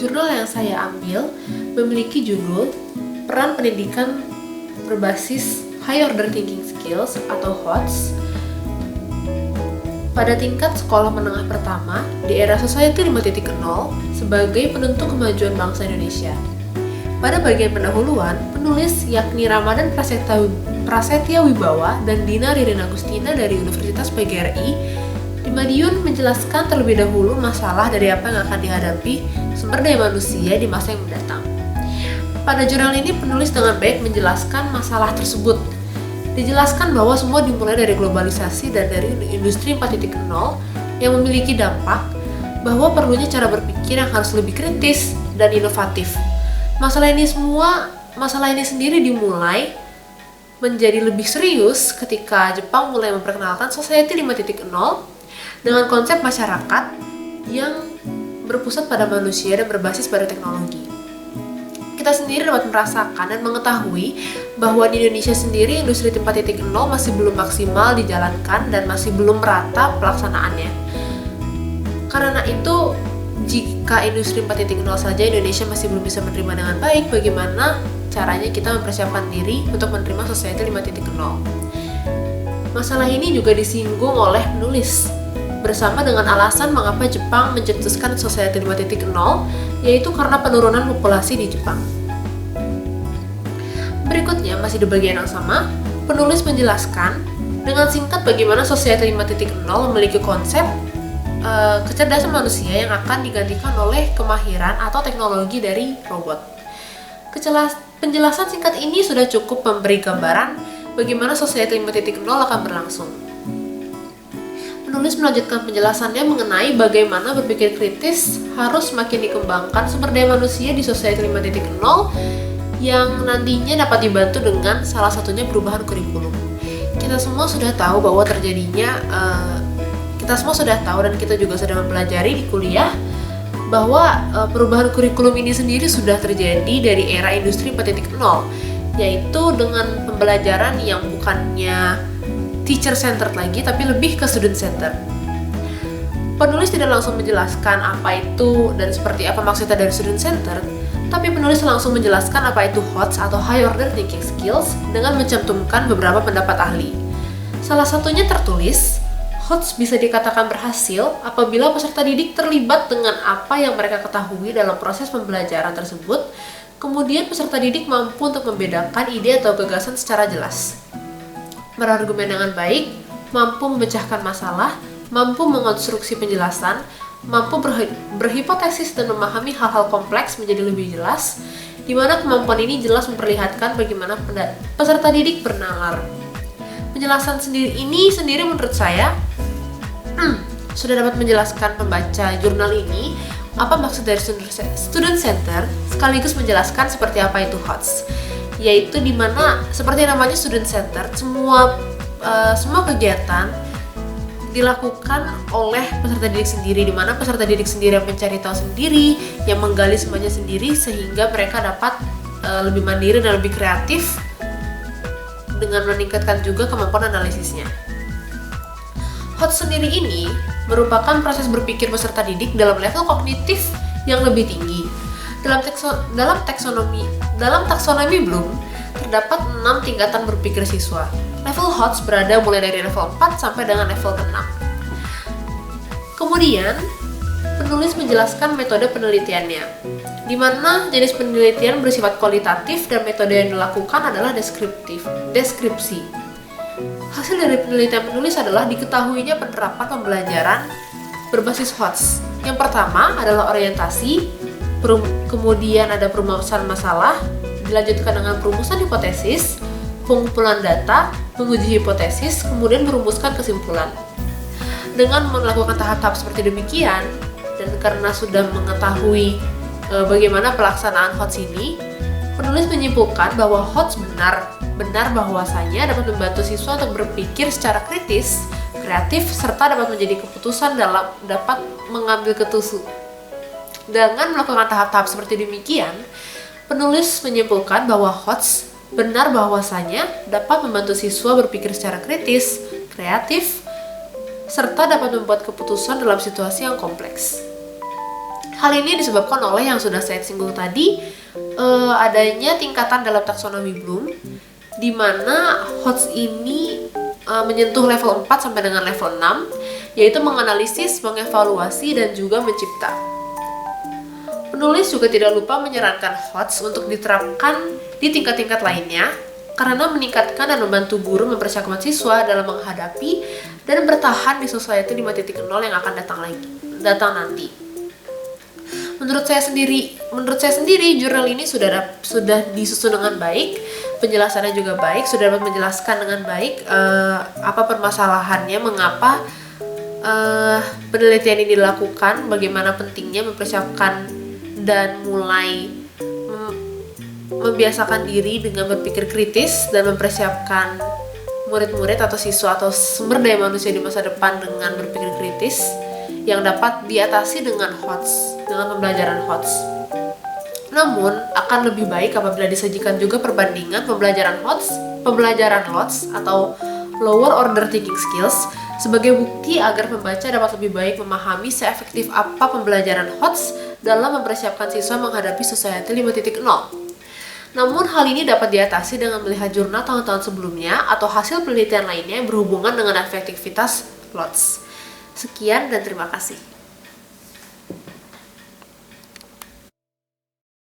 Jurnal yang saya ambil memiliki judul Peran Pendidikan Berbasis High Order Thinking Skills atau HOTS pada tingkat sekolah menengah pertama di era Society 5.0 sebagai penentu kemajuan bangsa Indonesia. Pada bagian pendahuluan, penulis yakni Ramadan Prasetya Wibawa dan Dina Ririn Agustina dari Universitas PGRI di Madiun menjelaskan terlebih dahulu masalah dari apa yang akan dihadapi sumber daya manusia di masa yang mendatang. Pada jurnal ini penulis dengan baik menjelaskan masalah tersebut. Dijelaskan bahwa semua dimulai dari globalisasi dan dari industri 4.0 yang memiliki dampak bahwa perlunya cara berpikir yang harus lebih kritis dan inovatif. Masalah ini sendiri dimulai menjadi lebih serius ketika Jepang mulai memperkenalkan Society 5.0 dengan konsep masyarakat yang berpusat pada manusia dan berbasis pada teknologi. Kita sendiri dapat merasakan dan mengetahui bahwa di Indonesia sendiri industri 4.0 masih belum maksimal dijalankan dan masih belum merata pelaksanaannya. Karena itu, jika industri 4.0 saja Indonesia masih belum bisa menerima dengan baik, bagaimana caranya kita mempersiapkan diri untuk menerima Society 5.0? Masalah ini juga disinggung oleh penulis bersama dengan alasan mengapa Jepang mencetuskan Society 5.0, yaitu karena penurunan populasi di Jepang. Berikutnya, masih di bagian yang sama, penulis menjelaskan dengan singkat bagaimana Society 5.0 memiliki konsep kecerdasan manusia yang akan digantikan oleh kemahiran atau teknologi dari robot. Penjelasan singkat ini sudah cukup memberi gambaran bagaimana Society 5.0 akan berlangsung. Penulis melanjutkan penjelasannya mengenai bagaimana berpikir kritis harus semakin dikembangkan sumber daya manusia di Society 5.0 yang nantinya dapat dibantu dengan salah satunya perubahan kurikulum. Kita semua sudah tahu dan kita juga sudah mempelajari di kuliah bahwa perubahan kurikulum ini sendiri sudah terjadi dari era industri 4.0, yaitu dengan pembelajaran yang bukannya teacher-centered lagi, tapi lebih ke student-centered. Penulis tidak langsung menjelaskan apa itu dan seperti apa maksudnya dari student-centered, tapi penulis langsung menjelaskan apa itu HOTS atau High Order Thinking Skills dengan mencantumkan beberapa pendapat ahli. Salah satunya tertulis, HOTS bisa dikatakan berhasil apabila peserta didik terlibat dengan apa yang mereka ketahui dalam proses pembelajaran tersebut, kemudian peserta didik mampu untuk membedakan ide atau gagasan secara jelas, berargumen dengan baik, mampu memecahkan masalah, mampu mengonstruksi penjelasan, mampu berhipotesis dan memahami hal-hal kompleks menjadi lebih jelas, di mana kemampuan ini jelas memperlihatkan bagaimana peserta didik bernalar. Penjelasan ini sendiri menurut saya sudah dapat menjelaskan pembaca jurnal ini apa maksud dari student center, sekaligus menjelaskan seperti apa itu HOTS, yaitu dimana seperti namanya student center, semua kegiatan dilakukan oleh peserta didik sendiri, dimana peserta didik sendiri yang mencari tahu sendiri, yang menggali semuanya sendiri, sehingga mereka dapat lebih mandiri dan lebih kreatif dengan meningkatkan juga kemampuan analisisnya. HOTS sendiri ini merupakan proses berpikir peserta didik dalam level kognitif yang lebih tinggi. Dalam taksonomi Bloom, terdapat 6 tingkatan berpikir siswa. Level HOTS berada mulai dari level 4 sampai dengan level 6. Kemudian, penulis menjelaskan metode penelitiannya, di mana jenis penelitian bersifat kualitatif dan metode yang dilakukan adalah deskripsi. Hasil dari penelitian penulis adalah diketahuinya penerapan pembelajaran berbasis HOTS. Yang pertama adalah orientasi, kemudian ada perumusan masalah, dilanjutkan dengan perumusan hipotesis, pengumpulan data, menguji hipotesis, kemudian merumuskan kesimpulan. Dengan melakukan tahap-tahap seperti demikian, dan karena sudah mengetahui bagaimana pelaksanaan HOTS ini, penulis menyimpulkan bahwa HOTS benar bahwasanya dapat membantu siswa untuk berpikir secara kritis, kreatif, serta dapat menjadi keputusan dapat mengambil keputusan. Dengan melakukan tahap-tahap seperti demikian, penulis menyimpulkan bahwa HOTS benar bahwasanya dapat membantu siswa berpikir secara kritis, kreatif, serta dapat membuat keputusan dalam situasi yang kompleks. Hal ini disebabkan oleh yang sudah saya singgung tadi, adanya tingkatan dalam taksonomi Bloom, di mana HOTS ini menyentuh level 4 sampai dengan level 6, yaitu menganalisis, mengevaluasi, dan juga mencipta. Penulis juga tidak lupa menyarankan HOTS untuk diterapkan di tingkat-tingkat lainnya, karena meningkatkan dan membantu guru mempersiapkan siswa dalam menghadapi dan bertahan di Society 5.0 yang akan datang nanti. Menurut saya sendiri jurnal ini sudah disusun dengan baik, penjelasannya juga baik, sudah dapat menjelaskan dengan baik apa permasalahannya, mengapa penelitian ini dilakukan, bagaimana pentingnya mempersiapkan dan mulai membiasakan diri dengan berpikir kritis dan mempersiapkan murid-murid atau siswa atau sumber daya manusia di masa depan dengan berpikir kritis yang dapat diatasi dengan pembelajaran HOTS. Namun, akan lebih baik apabila disajikan juga perbandingan pembelajaran LOTS atau Lower Order Thinking Skills sebagai bukti agar pembaca dapat lebih baik memahami seefektif apa pembelajaran HOTS dalam mempersiapkan siswa menghadapi Society 5.0. Namun, hal ini dapat diatasi dengan melihat jurnal tahun-tahun sebelumnya atau hasil penelitian lainnya yang berhubungan dengan efektivitas LOTS. Sekian dan terima kasih.